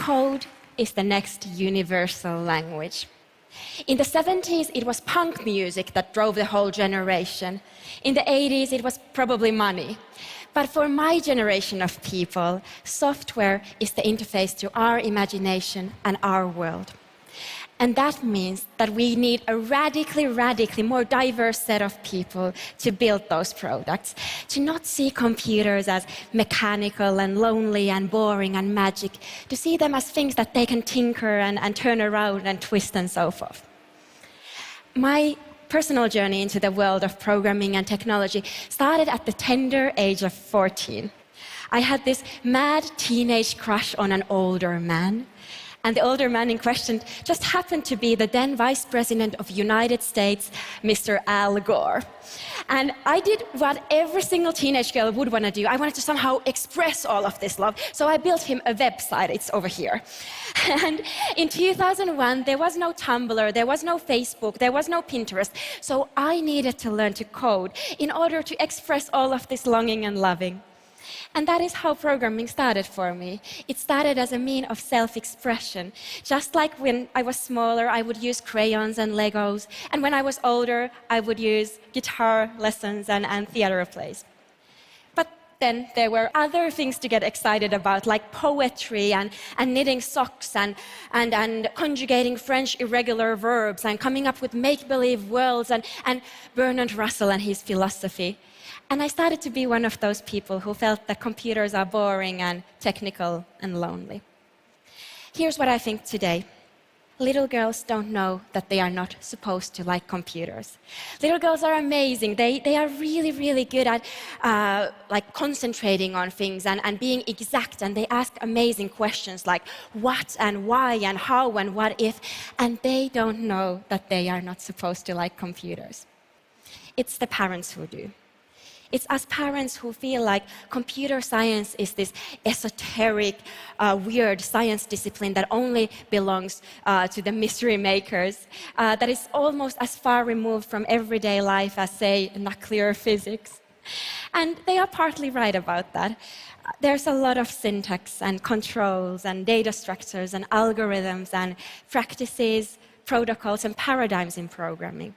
code is the next universal language. In the 70s, it was punk music that drove the whole generation. In the 80s, it was probably money. But for my generation of people, software is the interface to our imagination and our world. And that means that we need a radically more diverse set of people to build those products, to not see computers as mechanical and lonely and boring and magic, to see them as things that they can tinker and turn around and twist and so forth. My personal journey into the world of programming and technology started at the tender age of 14. I had this mad teenage crush on an older man. And the older man in question just happened to be the then Vice President of the United States, Mr. Al Gore. And I did what every single teenage girl would want to do. I wanted to somehow express all of this love. So I built him a website. It's over here. And in 2001, there was no Tumblr, there was no Facebook, there was no Pinterest. So I needed to learn to code in order to express all of this longing and loving. And that is how programming started for me. It started as a means of self-expression. Just like when I was smaller, I would use crayons and Legos. And when I was older, I would use guitar lessons and theater plays. But then there were other things to get excited about, like poetry and knitting socks and conjugating French irregular verbs and coming up with make-believe worlds and Bertrand Russell and his philosophy. And I started to be one of those people who felt that computers are boring and technical and lonely. Here's what I think today. Little girls don't know that they are not supposed to like computers. Little girls are amazing. They are really good at concentrating on things and being exact, and they ask amazing questions like what and why and how and what if, and they don't know that they are not supposed to like computers. It's the parents who do. It's us parents who feel like computer science is this esoteric, weird science discipline that only belongs to the mystery makers, that is almost as far removed from everyday life as, say, nuclear physics. And they are partly right about that. There's a lot of syntax and controls and data structures and algorithms and practices, protocols and paradigms in programming.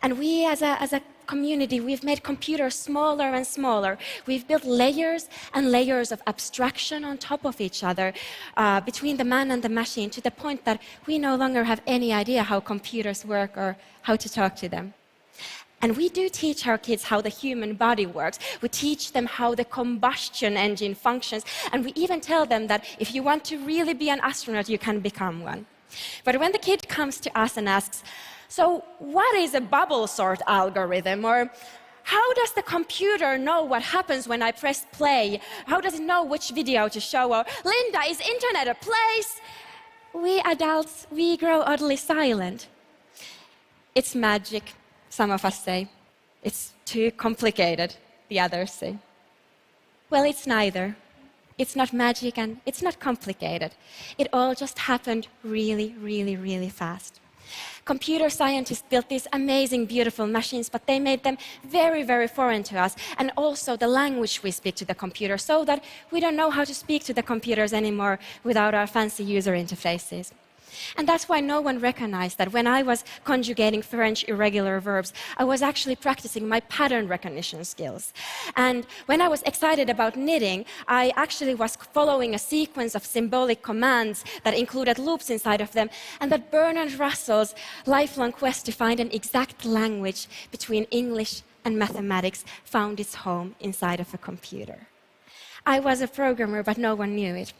And we as a community, we've made computers smaller and smaller. We've built layers and layers of abstraction on top of each other between the man and the machine, to the point that we no longer have any idea how computers work or how to talk to them. And we do teach our kids how the human body works. We teach them how the combustion engine functions. And we even tell them that if you want to really be an astronaut, you can become one. But when the kid comes to us and asks, so what is a bubble sort algorithm? Or how does the computer know what happens when I press play? How does it know which video to show? Or, Linda, is internet a place? We adults, we grow oddly silent. It's magic, some of us say. It's too complicated, the others say. Well, it's neither. It's not magic and it's not complicated. It all just happened really fast. Computer scientists built these amazing, beautiful machines, but they made them very foreign to us, and also the language we speak to the computer, so that we don't know how to speak to the computers anymore without our fancy user interfaces. And that's why no one recognized that when I was conjugating French irregular verbs, I was actually practicing my pattern recognition skills. And when I was excited about knitting, I actually was following a sequence of symbolic commands that included loops inside of them, and that Bertrand Russell's lifelong quest to find an exact language between English and mathematics found its home inside of a computer. I was a programmer, but no one knew it.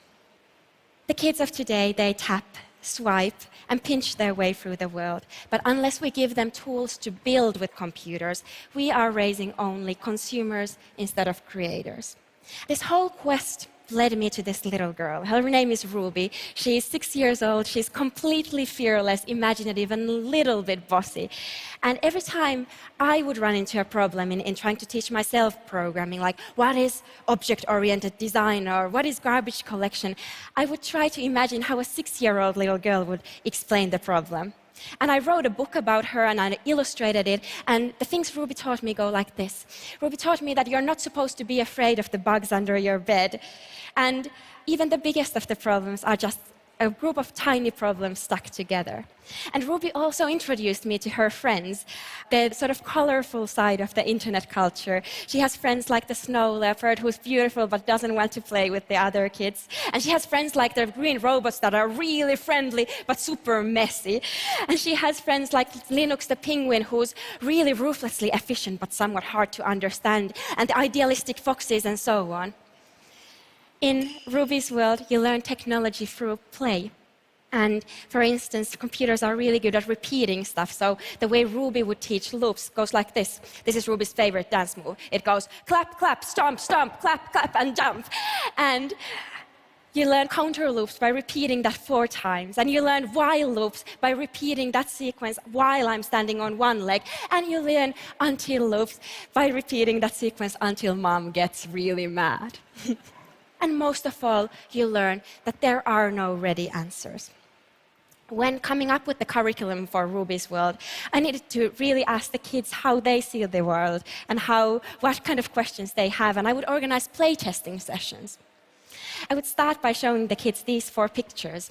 The kids of today, they tap, swipe, and pinch their way through the world. But unless we give them tools to build with computers, we are raising only consumers instead of creators. This whole quest led me to this little girl. Her name is Ruby. She's 6 years old. She's completely fearless, imaginative, and a little bit bossy. And every time I would run into a problem in trying to teach myself programming, like what is object-oriented design or what is garbage collection, I would try to imagine how a 6-year-old little girl would explain the problem. And I wrote a book about her and I illustrated it, and the things Ruby taught me go like this. Ruby taught me that you're not supposed to be afraid of the bugs under your bed, and even the biggest of the problems are just a group of tiny problems stuck together. And Ruby also introduced me to her friends, the sort of colorful side of the internet culture. She has friends like the snow leopard, who's beautiful but doesn't want to play with the other kids. And she has friends like the green robots that are really friendly but super messy. And she has friends like Linux the penguin, who's really ruthlessly efficient but somewhat hard to understand, and the idealistic foxes and so on. In Ruby's world, you learn technology through play. And for instance, computers are really good at repeating stuff. So the way Ruby would teach loops goes like this. This is Ruby's favorite dance move. It goes clap, clap, stomp, stomp, clap, clap, and jump. And you learn counter loops by repeating that 4 times. And you learn while loops by repeating that sequence while I'm standing on one leg. And you learn until loops by repeating that sequence until mom gets really mad. And most of all, you learn that there are no ready answers. When coming up with the curriculum for Ruby's world, I needed to really ask the kids how they see the world and what kind of questions they have, and I would organize playtesting sessions. I would start by showing the kids these 4 pictures.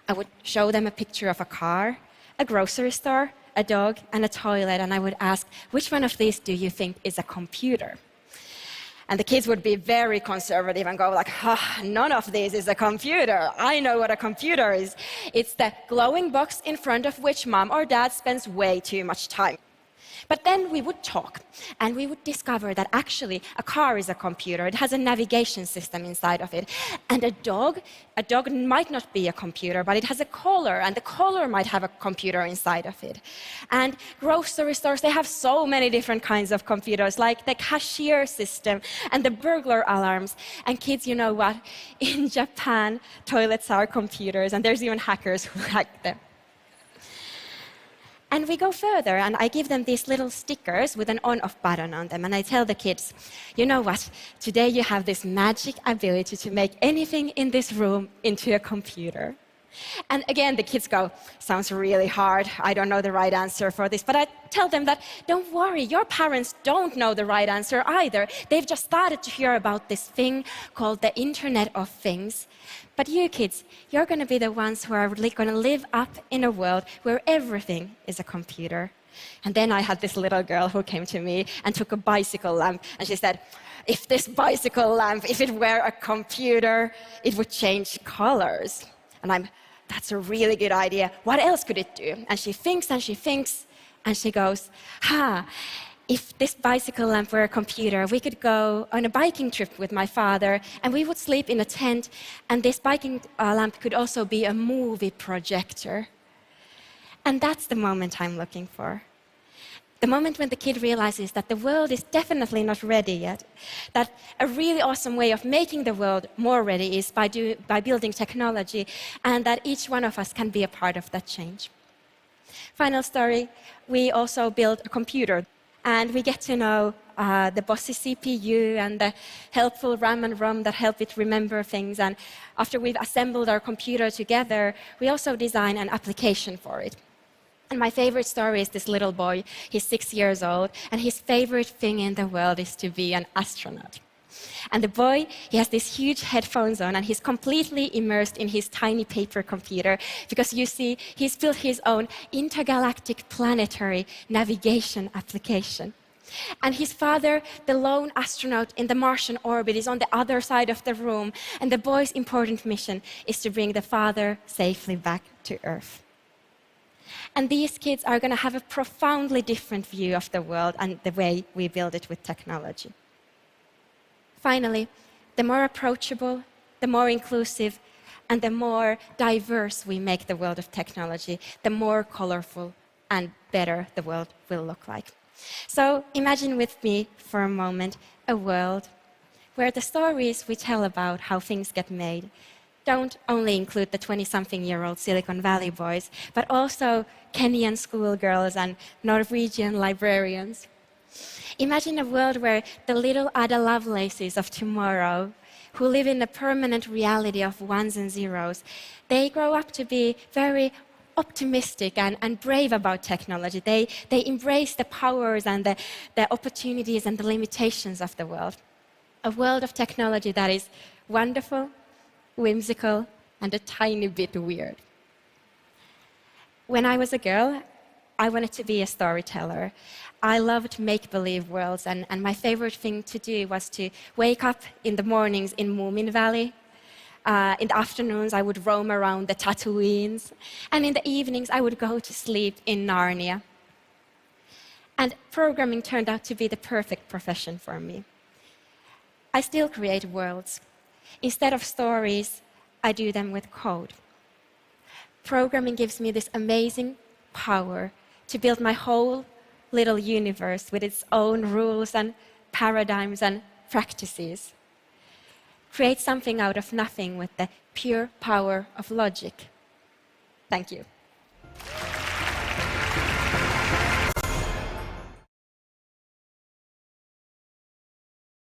I would show them a picture of a car, a grocery store, a dog, and a toilet, and I would ask, which one of these do you think is a computer? And the kids would be very conservative and go like, none of this is a computer. I know what a computer is. It's the glowing box in front of which mom or dad spends way too much time. But then we would talk, and we would discover that actually a car is a computer. It has a navigation system inside of it. And a dog might not be a computer, but it has a collar, and the collar might have a computer inside of it. And grocery stores, they have so many different kinds of computers, like the cashier system and the burglar alarms. And kids, you know what? In Japan, toilets are computers, and there's even hackers who hack them. And we go further, and I give them these little stickers with an on-off button on them, and I tell the kids, you know what, today you have this magic ability to make anything in this room into a computer. And again, the kids go, sounds really hard, I don't know the right answer for this. But I tell them that, don't worry, your parents don't know the right answer either. They've just started to hear about this thing called the Internet of Things. But you kids, you're going to be the ones who are really going to live up in a world where everything is a computer. And then I had this little girl who came to me and took a bicycle lamp, and she said, if this bicycle lamp, if it were a computer, it would change colors. And that's a really good idea. What else could it do? And she thinks and she thinks, and she goes, if this bicycle lamp were a computer, we could go on a biking trip with my father, and we would sleep in a tent, and this biking lamp could also be a movie projector. And that's the moment I'm looking for. The moment when the kid realizes that the world is definitely not ready yet, that a really awesome way of making the world more ready is by building technology, and that each one of us can be a part of that change. Final story, we also built a computer, and we get to know the bossy CPU and the helpful RAM and ROM that help it remember things. And after we've assembled our computer together, we also design an application for it. And my favorite story is this little boy. He's 6 years old, and his favorite thing in the world is to be an astronaut. And the boy, he has these huge headphones on, and he's completely immersed in his tiny paper computer, because you see, he's built his own intergalactic planetary navigation application. And his father, the lone astronaut in the Martian orbit, is on the other side of the room, and the boy's important mission is to bring the father safely back to Earth. And these kids are going to have a profoundly different view of the world and the way we build it with technology. Finally, the more approachable, the more inclusive, and the more diverse we make the world of technology, the more colorful and better the world will look like. So imagine with me for a moment a world where the stories we tell about how things get made don't only include the 20-something-year-old Silicon Valley boys, but also Kenyan schoolgirls and Norwegian librarians. Imagine a world where the little Ada Lovelaces of tomorrow, who live in a permanent reality of ones and zeros, they grow up to be very optimistic and brave about technology. They embrace the powers and the opportunities and the limitations of the world. A world of technology that is wonderful, whimsical, and a tiny bit weird. When I was a girl, I wanted to be a storyteller. I loved make-believe worlds, and my favorite thing to do was to wake up in the mornings in Moomin Valley. In the afternoons, I would roam around the Tatooines, and in the evenings, I would go to sleep in Narnia. And programming turned out to be the perfect profession for me. I still create worlds. Instead of stories, I do them with code. Programming gives me this amazing power to build my whole little universe with its own rules and paradigms and practices. Create something out of nothing with the pure power of logic. Thank you.